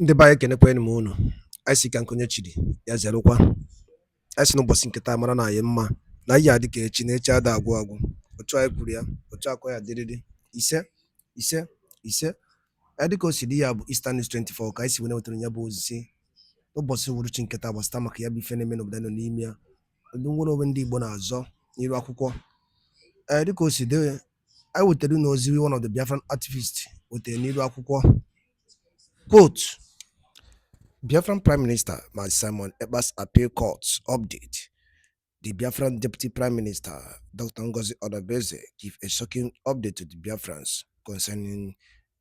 Ndị be anyị kenekwanụ m unu. Anyị sị ka nkonye chiri ya zerụkwa. Anyị sị n'ụbọchị nketa mara na anyị mma na ihe adị ka echi na echi ada agwụ agwụ. Otu anyị kwuru ya, otu akọ ya dịrịrị. Ise ise ise. Anyị dịka o si dị ya bụ Eastern News 24 ka anyị si wee wetara ya bụ ozizi n'ụbọchị uhuruchi nketa gbasata maka ya bụ ife na-eme n'obodo nọ n'ime ya. Ndị nwere onwe ndị Igbo na-azọ n'iru akwụkwọ. Dịka o si dị, anyị wetara n'ozi one of the Biafran activists wetara n'iru akwụkwọ. Quote, Biafran Prime Minister Simon Ekpa's appeal court update. The Biafran Deputy Prime Minister, Dr. Ngozi ORABUEZE, give a shocking update to the Biafrans concerning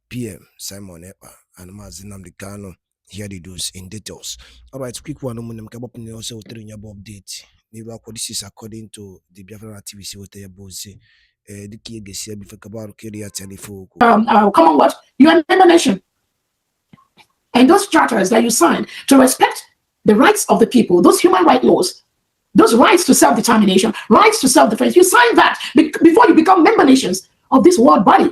PM Simon Ekpa and Mazi Nnamdi Kanu. Here they do in details. All right, quick one. Also, update. This is according to the Biafran activist. Commonwealth, you are a nation. And those charters that you sign to respect the rights of the people, those human rights laws, those rights to self-determination, rights to self-defense, you sign that before you become member nations of this world body.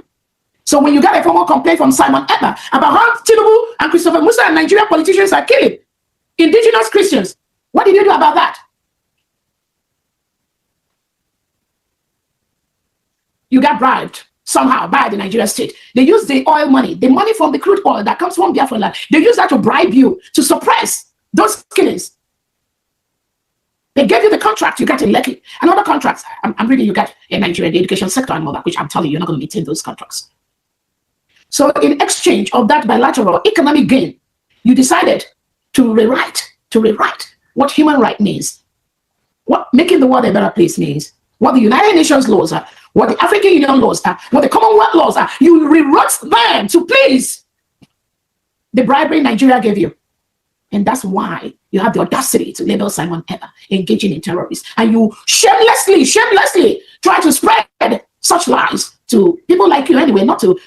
So when you get a formal complaint from Simon Ekpa about how Tinubu and Christopher Musa and Nigerian politicians are killing indigenous Christians, what did you do about that? You got bribed somehow by the Nigerian state. They use the oil money, the money from the crude oil that comes from Biafra land. They use that to bribe you, to suppress those killings. They gave you the contract, you got in Lekki. And other contracts, I'm reading, you got in Nigeria, the education sector and all that, which I'm telling you, you're not going to maintain those contracts. So in exchange of that bilateral economic gain, you decided to rewrite what human right means, what making the world a better place means, what the United Nations laws are, what the African Union laws are, what the Commonwealth laws are. You rewrote them to please the bribery Nigeria gave you. And that's why you have the audacity to label Simon Ekpa engaging in terrorists. And you shamelessly try to spread such lies to people like you anyway, not to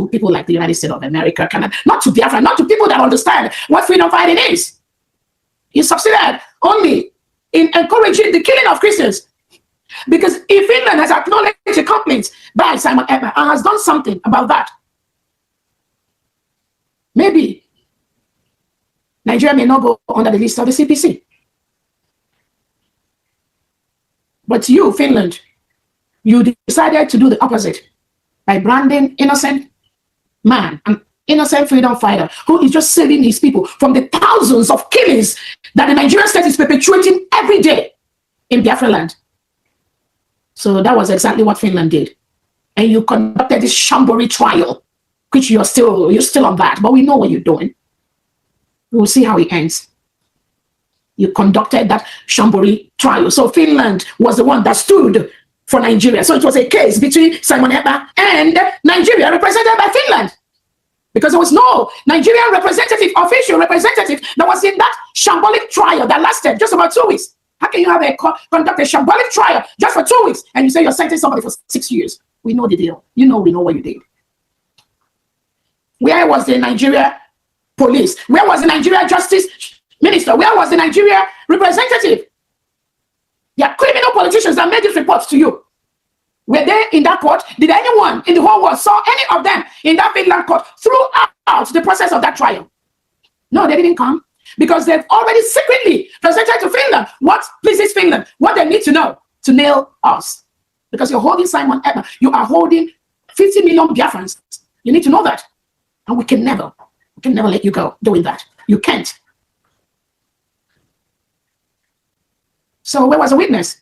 people like the United States of America, Canada, not to Biafra, not to people that understand what freedom fighting is. You succeeded only in encouraging the killing of Christians. Because if Finland has acknowledged the complaints by Simon Ekpa and has done something about that, maybe Nigeria may not go under the list of the CPC. But you, Finland, you decided to do the opposite by branding innocent man, an innocent freedom fighter who is just saving his people from the thousands of killings that the Nigerian state is perpetuating every day in Biafra land. So that was exactly what Finland did. And you conducted this Shambori trial, which you're still on that, but we know what you're doing. We'll see how it ends. You conducted that Shambori trial. So Finland was the one that stood for Nigeria. So it was a case between Simon Ekpa and Nigeria, represented by Finland. Because there was no Nigerian representative, official representative, that was in that shambolic trial that lasted just about 2 weeks. How can you have conduct a shambolic trial just for 2 weeks and you say you're sentencing somebody for 6 years? We know the deal. We know what you did. Where was the Nigeria police? Where was the Nigeria justice minister? Where was the Nigeria representative? There are criminal politicians that made these reports to you. Were they in that court? Did anyone in the whole world saw any of them in that Finland court throughout the process of that trial? No, they didn't come. Because they've already secretly presented to Finland what pleases Finland, what they need to know to nail us. Because you're holding Simon Ekpa, you are holding 50 million Biafrans. You need to know that. And we can never let you go doing that. You can't. So where was the witness?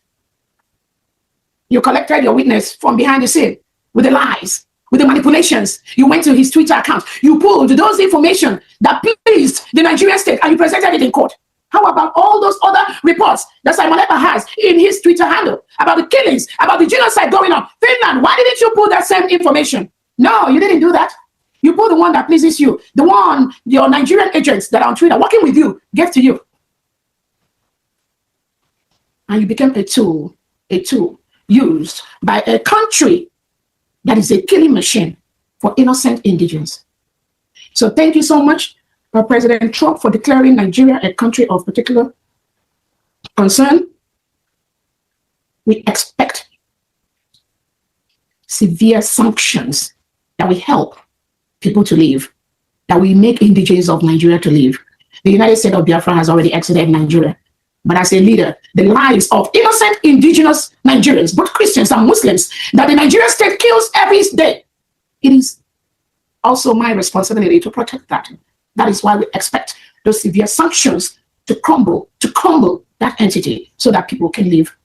You collected your witness from behind the scene with the lies, with the manipulations. You went to his Twitter account. You pulled those information that pleased the Nigerian state and you presented it in court. How about all those other reports that Simon Ekpa has in his Twitter handle about the killings, about the genocide going on? Finland, why didn't you pull that same information? No, you didn't do that. You pull the one that pleases you, the one your Nigerian agents that are on Twitter working with you gave to you. And you became a tool used by a country that is a killing machine for innocent indigents. So thank you so much, President Trump, for declaring Nigeria a country of particular concern. We expect severe sanctions that will help people to live that we make indigenous of Nigeria to live. The United States of Biafra has already exited Nigeria. But as a leader, the lives of innocent indigenous Nigerians, both Christians and Muslims, that the Nigerian state kills every day, it is also my responsibility to protect that. That is why we expect those severe sanctions to crumble that entity so that people can live.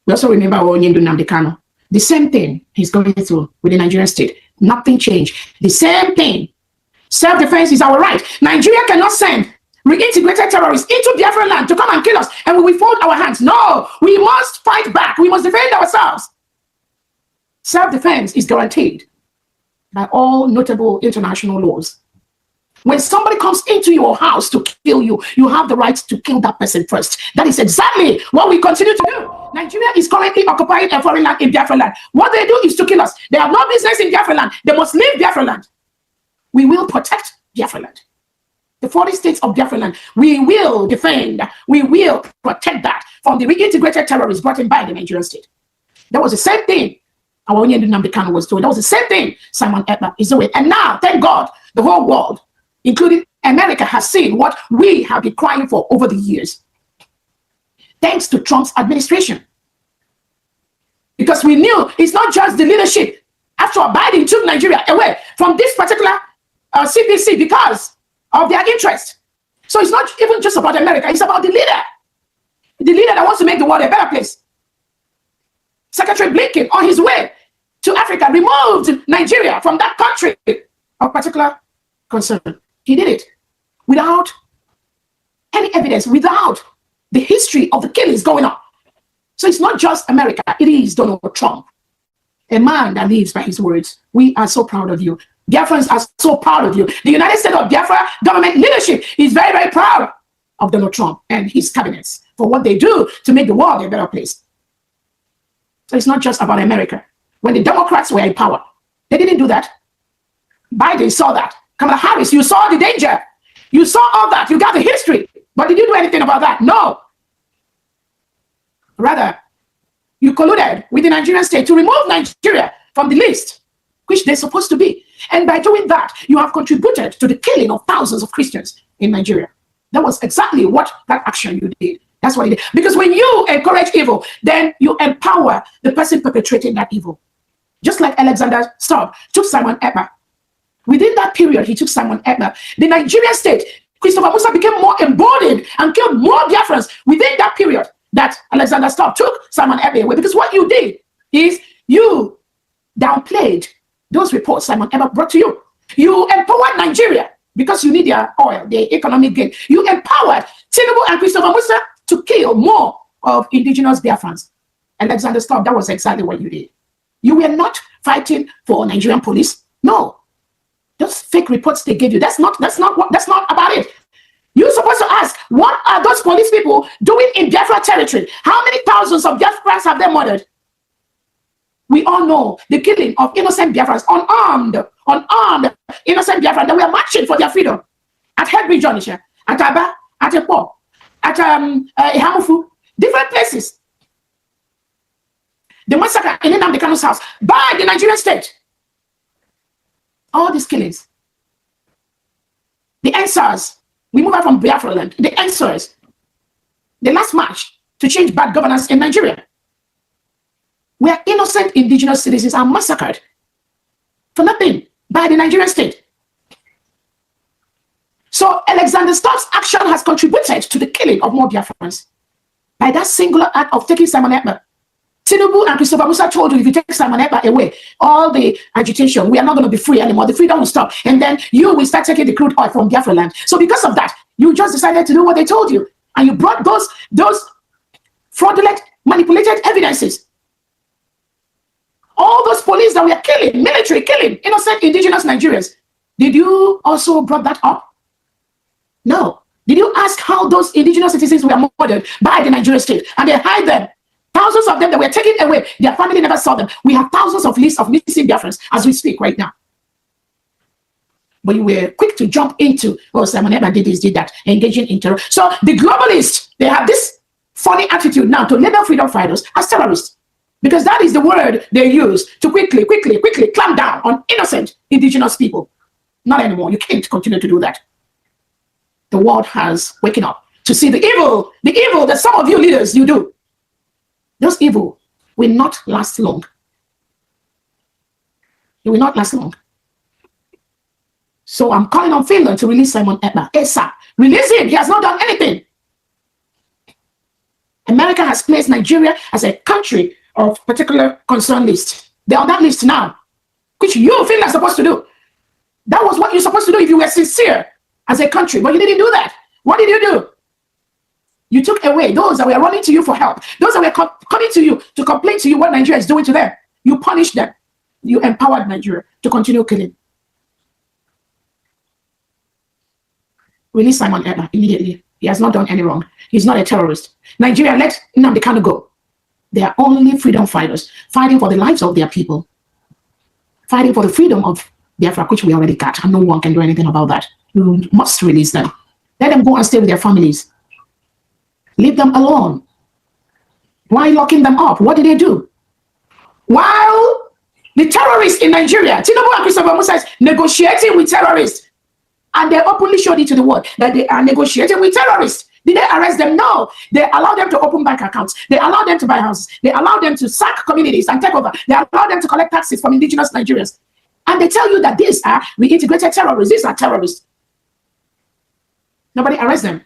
We also remember Onyendu Namdekano. The same thing he's going through with the Nigerian state. Nothing changed. The same thing. Self-defense is our right. Nigeria cannot send reintegrated terrorists into Biafra land to come and kill us and we will fold our hands. No, we must fight back. We must defend ourselves. Self-defense is guaranteed by all notable international laws. When somebody comes into your house to kill you, you have the right to kill that person first. That is exactly what we continue to do. Nigeria is currently occupying a foreign land in Biafra land. What they do is to kill us. They have no business in Biafra land. They must leave Biafra land. We will protect Biafra land. The 40 states of Biafra land, we will defend, we will protect that from the reintegrated terrorists brought in by the Nigerian state. That was the same thing our Onyendu Namdekano was doing. That was the same thing Simon Ekpa is doing. And now, thank God, the whole world, including America, has seen what we have been crying for over the years. Thanks to Trump's administration. Because we knew it's not just the leadership. After Biden took Nigeria away from this particular CPC because of their interest. So it's not even just about America, it's about the leader. The leader that wants to make the world a better place. Secretary Blinken, on his way to Africa, removed Nigeria from that country of particular concern. He did it without any evidence, without the history of the killings going on. So it's not just America, it is Donald Trump, a man that lives by his words. We are so proud of you. Biafrans are so proud of you. The United States of Biafra government leadership is very, very proud of Donald Trump and his cabinets for what they do to make the world a better place. So it's not just about America. When the Democrats were in power, they didn't do that. Biden saw that. Kamala Harris, you saw the danger. You saw all that. You got the history. But did you do anything about that? No. Rather, you colluded with the Nigerian state to remove Nigeria from the list, which they're supposed to be. And by doing that, you have contributed to the killing of thousands of Christians in Nigeria. That was exactly what that action you did. That's what you did. Because when you encourage evil, then you empower the person perpetrating that evil. Just like Alexander Stubb took Simon Ekpa. Within that period, he took Simon Ekpa. The Nigerian state, Christopher Musa, became more emboldened and killed more Biafrans within that period that Alexander Stubb took Simon Ekpa away. Because what you did is you downplayed those reports Simon Ekpa brought to you. You empowered Nigeria because you need their oil, their economic gain. You empowered Tinubu and Christopher Musa to kill more of indigenous Biafrans. Alexander Stubb, that was exactly what you did. You were not fighting for Nigerian police. No. Those fake reports they gave you, that's not about it. You're supposed to ask, what are those police people doing in Biafra territory? How many thousands of Biafrans have they murdered? We all know the killing of innocent Biafrans, unarmed innocent Biafrans that were marching for their freedom at Headbridge Jonisha, at Aba, at Epo, at Ihamufu, different places. The massacre in Nnamdi Kanu's house by the Nigerian state. All these killings. The answers. We move out from Biafra land. The answers. The last march to change bad governance in Nigeria, where innocent indigenous citizens are massacred for nothing by the Nigerian state. So Alexander Stubb's action has contributed to the killing of more Biafrans by that singular act of taking Simon Ekpa. Tinubu and Christopher Musa told you, if you take Simon Ekpa away, all the agitation, we are not going to be free anymore. The freedom will stop. And then you will start taking the crude oil from Biafra land. So because of that, you just decided to do what they told you. And you brought those fraudulent, manipulated evidences. All those police that were killing, military killing, innocent indigenous Nigerians. Did you also brought that up? No. Did you ask how those indigenous citizens were murdered by the Nigerian state? And they hide them. Thousands of them that were taken away. Their family never saw them. We have thousands of lists of missing Biafrans as we speak right now. But you were quick to jump into, oh, Simon Ekpa did this, did that, engaging in terror. So the globalists, they have this funny attitude now to label freedom fighters as terrorists. Because that is the word they use to quickly clamp down on innocent indigenous people. Not anymore. You can't continue to do that. The world has waken up to see the evil that some of you leaders, you do. Those evil will not last long. It will not last long. So I'm calling on Finland to release Simon Ekpa ASAP. Release him. He has not done anything. America has placed Nigeria as a country of particular concern list. They're on that list now, which you, Finland, are supposed to do. That was what you're supposed to do if you were sincere as a country, but you didn't do that. What did you do? You took away those that were running to you for help, those that were coming to you to complain to you what Nigeria is doing to them. You punished them. You empowered Nigeria to continue killing. Release Simon Ekpa immediately. He has not done any wrong. He's not a terrorist. Nigeria, let Nnamdi Kanu go. They are only freedom fighters fighting for the lives of their people, fighting for the freedom of Biafra, which we already got, and no one can do anything about that. You must release them. Let them go and stay with their families. Leave them alone. Why locking them up? What did they do? While the terrorists in Nigeria, Tinubu and Christopher Musa is negotiating with terrorists, and they openly showed it to the world that they are negotiating with terrorists. Did they arrest them? No. They allowed them to open bank accounts. They allowed them to buy houses. They allowed them to sack communities and take over. They allowed them to collect taxes from indigenous Nigerians. And they tell you that these are reintegrated terrorists. These are terrorists. Nobody arrests them.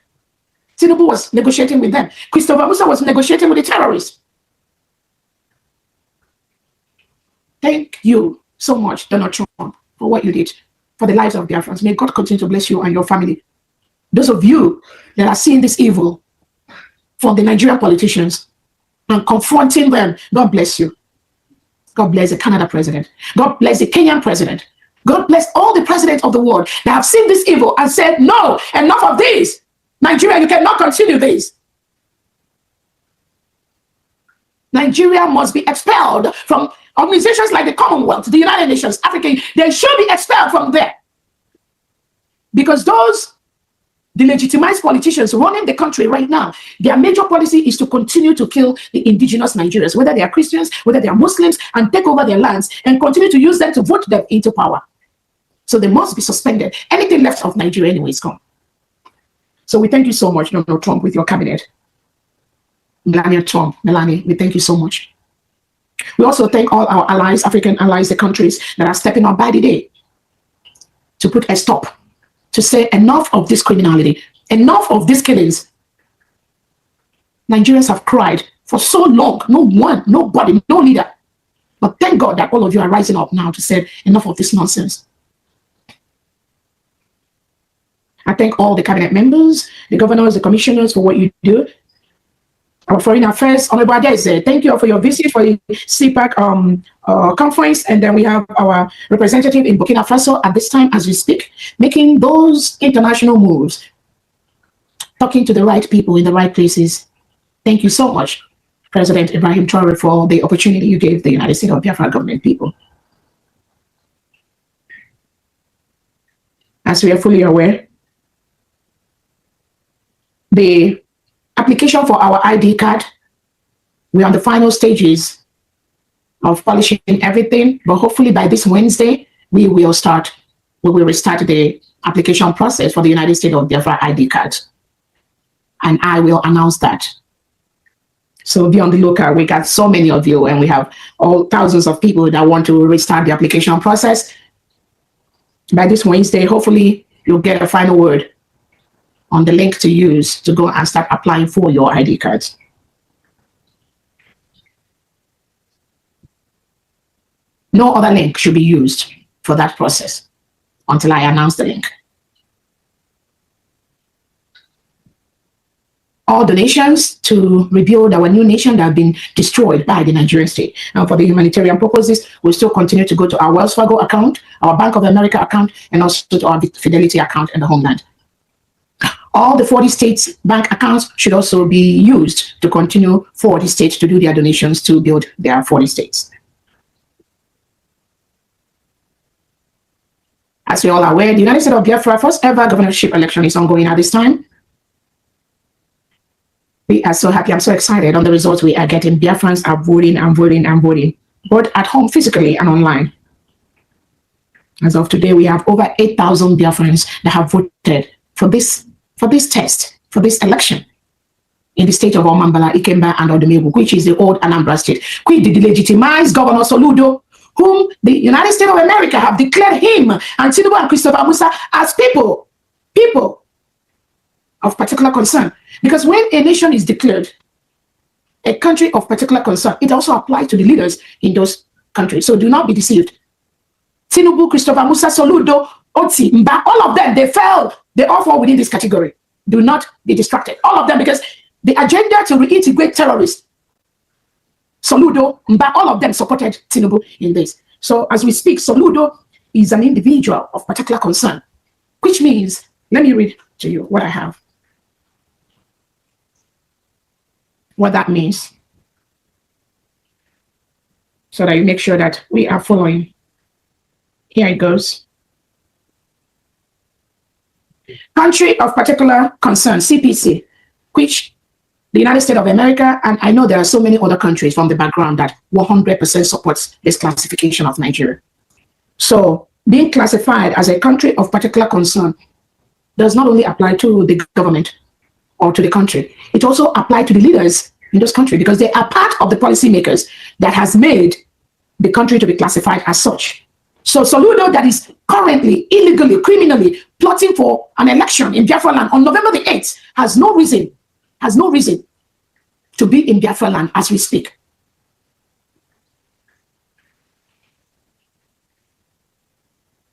Tinubu was negotiating with them. Christopher Musa was negotiating with the terrorists. Thank you so much, Donald Trump, for what you did for the lives of Biafrans. May God continue to bless you and your family. Those of you that are seeing this evil from the Nigerian politicians and confronting them, God bless you. God bless the Canada president. God bless the Kenyan president. God bless all the presidents of the world that have seen this evil and said, no, enough of this. Nigeria, you cannot continue this. Nigeria must be expelled from organizations like the Commonwealth, the United Nations, African. They should be expelled from there. Because those delegitimized politicians running the country right now, their major policy is to continue to kill the indigenous Nigerians, whether they are Christians, whether they are Muslims, and take over their lands and continue to use them to vote them into power. So they must be suspended. Anything left of Nigeria anyway is gone. So we thank you so much, Donald Trump, with your cabinet. Melania, we thank you so much. We also thank all our allies, African allies, the countries that are stepping up by the day to put a stop, to say enough of this criminality, enough of these killings. Nigerians have cried for so long, no one, nobody, no leader. But thank God that all of you are rising up now to say enough of this nonsense. I thank all the cabinet members, the governors, the commissioners for what you do. Our Foreign Affairs, Honorable Adeze, thank you all for your visit for the CPAC conference. And then we have our representative in Burkina Faso at this time as we speak, making those international moves, talking to the right people in the right places. Thank you so much, President Ibrahim Traore, for the opportunity you gave the United States of Biafra government people. As we are fully aware, the application for our ID card, we're on the final stages of polishing everything, but hopefully by this Wednesday, we will restart the application process for the United States of Biafra ID card. And I will announce that. So be on the lookout. We got so many of you, and we have all thousands of people that want to restart the application process. By this Wednesday, hopefully you'll get a final word on the link to use to go and start applying for your ID cards. No other link should be used for that process until I announce the link. All donations to rebuild our new nation that have been destroyed by the Nigerian state. And for the humanitarian purposes, we'll still continue to go to our Wells Fargo account, our Bank of America account, and also to our Fidelity account in the homeland. All the 40 states' bank accounts should also be used to continue for the states to do their donations to build their 40 states. As we all are aware, the United States of Biafra first ever governorship election is ongoing at this time. We are so happy. I'm so excited on the results we are getting. Biafrans are voting and voting and voting, both at home physically and online. As of today, we have over 8,000 Biafrans that have voted for this test, for this election in the state of Omambala, Ikemba, and Odomegu, which is the old Anambra state, which the legitimized Governor Soludo, whom the United States of America have declared him and Tinubu and Christopher Musa as people of particular concern. Because when a nation is declared a country of particular concern, it also applies to the leaders in those countries. So do not be deceived. Tinubu, Christopher Musa, Soludo, Oti, Mba, all of them, they fell. They all fall within this category. Do not be distracted. All of them, because the agenda to reintegrate terrorists, Soludo, Mba, all of them supported Tinubu in this. So as we speak, Soludo is an individual of particular concern, which means, let me read to you what I have. What that means, so that you make sure that we are following. Here it goes. Country of particular concern, CPC, which the United States of America, and I know there are so many other countries from the background that 100% supports this classification of Nigeria. So being classified as a country of particular concern does not only apply to the government or to the country, it also applies to the leaders in those countries, because they are part of the policymakers that has made the country to be classified as such. So Soludo, that is currently illegally, criminally plotting for an election in Biafra land on November the 8th, has no reason to be in Biafra land as we speak.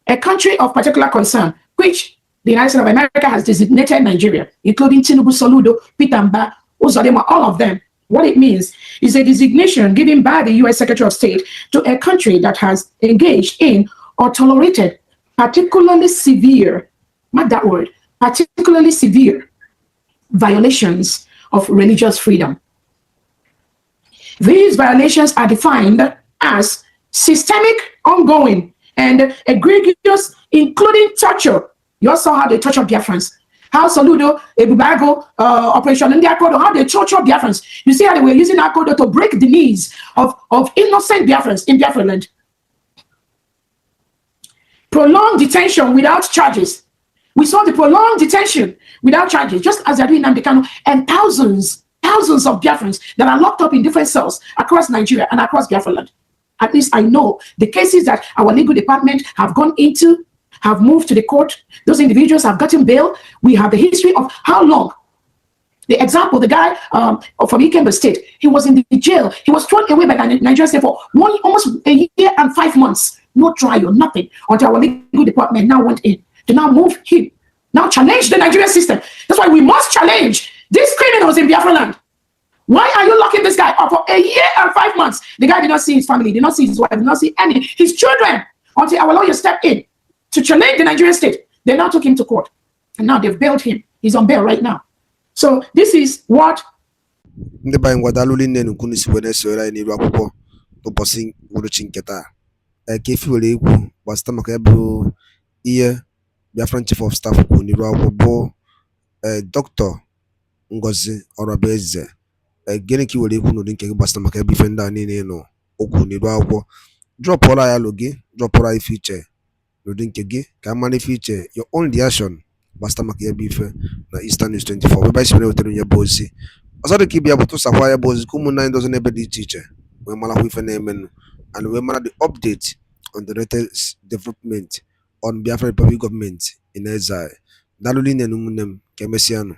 A country of particular concern, which the United States of America has designated Nigeria, including Tinubu, Soludo, Peter Mba, Uzodinma, all of them. What it means is a designation given by the U.S. Secretary of State to a country that has engaged in or tolerated particularly severe, mark that word, particularly severe violations of religious freedom. These violations are defined as systemic, ongoing, and egregious, including torture. You all saw how they torture Biafrans. How Soludo, Ebubago, Operation India Kodo, how they torture Biafrans. You see how they were using Akodo to break the knees of innocent Biafrans in Biafra land. Prolonged detention without charges. We saw the prolonged detention without charges, just as they're doing in Namdekano, and thousands of Biafrans that are locked up in different cells across Nigeria and across Biafra land. At least I know the cases that our legal department have gone into, have moved to the court. Those individuals have gotten bail. We have the history of how long. The example, the guy from Ikemba State, he was in the jail. He was thrown away by the Nigerian state for almost a year and 5 months. No trial, nothing, until our legal department now went in to now move him, now challenge the Nigerian system. That's why we must challenge these criminals in Biafra land. Why are you locking this guy up for a year and 5 months? The guy did not see his family, did not see his wife, did not see his children, until our lawyer stepped in to challenge the Nigerian state. They now took him to court, and now they've bailed him. He's on bail right now. So this is what ndị banyị ngwadalụli nne nukwu n'isi wee na-esoro anyị n'iru akwụkwọ n'ụbọchị uhuruchi nke taa. Ka efi were egwu gbasịta maka ya bụ ihe Biafran Chief of Staff kwuru n'iru akwụkwọ bụ Dr. Ngozi Orabueze. Gịnị ka i were egwu n'ụdị nke gị gbasịta maka ya bụ ife ndị a niile nọ okwu n'iru akwụkwọ? Drọpụọla ya lụ gị, drọpụọla ife iche n'ụdị nke gị ka a mara ife iche, your own reaction gbasịta maka ya bụ ife na Eastern News 24 ebe anyị si wetara ya bụ ozi. Ọzọ dị ka ịbịa bụ tụsakwa ya bụ ozi ka ụmụnna anyị dozi n'ebe dị iche iche wee marakwa ife na-emenụ and wee mara the update on the latest development on Biafra Republic government in exile. Daalụ rinne na ụmụnne m, ka emesịanụ.